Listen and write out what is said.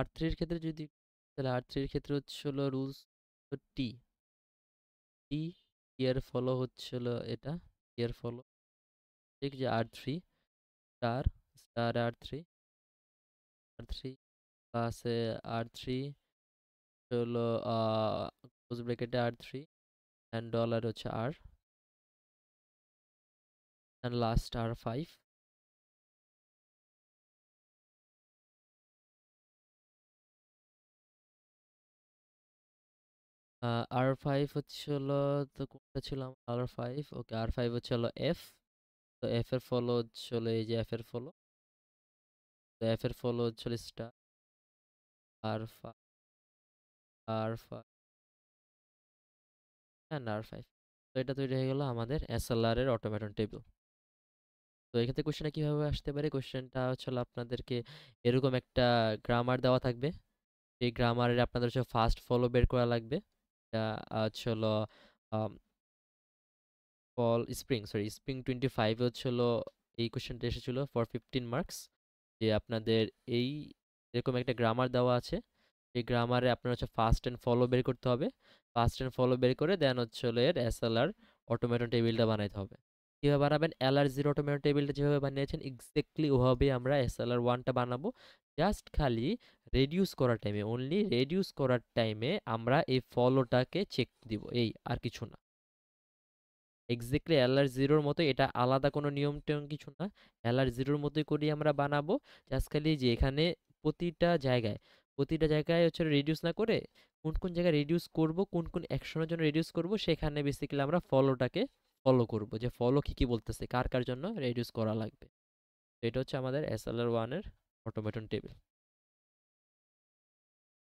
R3 এর ক্ষেত্রে যদি, তাহলে R3 এর ক্ষেত্রে হচ্ছে হলো রুলস টি টি এর ফলো হচ্ছে হলো এটা, এর ফলো ঠিক যে R3 স্টার স্টার আর থ্রি আছে R3 হলো ক্লোজ ব্র্যাকেটে R3 অ্যান্ড ডলার হচ্ছে আর অ্যান্ড লাস্ট R5। R5 হচ্ছে হলো, তো কোনটা ছিল R5, ওকে R5 হচ্ছে হলো এফ। তো এফ এর ফলো হচ্ছে হলো এই যে এফ এর ফলো, তো এফ এর ফলো হচ্ছে হলো star R5 R5 and R5। তো এটা তৈরি হয়ে গেল আমাদের এসএলআর এর অটোমেটন টেবিল। তো এক্ষেত্রে কোশ্চেনটা কিভাবে আসতে পারে, কোশ্চেনটা হচ্ছে হলো আপনাদেরকে এরকম একটা গ্রামার দেওয়া থাকবে, এই গ্রামারের আপনাদের হচ্ছে ফার্স্ট ফলো বের করা লাগবে। এটা হচ্ছে হলো ফল স্প্রিং 25 হচ্ছে হলো এই কোশ্চেনটা এসেছিল ফর 15 মার্কস। যে আপনাদের এই এরকম একটা গ্রামার দেওয়া আছে, এই গ্রামারে আপনার হচ্ছে ফার্স্ট এন্ড ফলো বের করতে হবে, ফার্স্ট এন্ড ফলো বের করে দেন হচ্ছে হলো এর এসএলআর অটোমেটন টেবিলটা বানাইতে হবে। কিভাবে বানাবেন, LR0 অটোমেটন টেবিলটা যেভাবে বানিয়েছেন এক্স্যাক্টলি ওভাবেই আমরা SLR1টা বানাবো। জাস্ট খালি রেডিউস করার টাইমে, অনলি রেডিউস করার টাইমে আমরা এই ফলোটাকে চেক দিব, এই আর কিছু না। এক্স্যাক্টলি LR0-র মতো, এটা আলাদা কোনো নিয়ম টিয়ম কিছু না, LR0-র মতোই করেই আমরা বানাবো। জাস্ট খালি যে এখানে প্রতিটা জায়গায় হচ্ছে রিডিউস না করে কোন কোন জায়গায় রিডিউস করব, কোন কোন অ্যাকশনের জন্য রিডিউস করব, সেখানে বেসিক্যালি আমরা ফলোটাকে ফলো করব, যে ফলো কি কি বলতেছে, কার কার জন্য রিডিউস করা লাগবে। তো এটা হচ্ছে আমাদের SLR1 এর অটোমেটন টেবিল।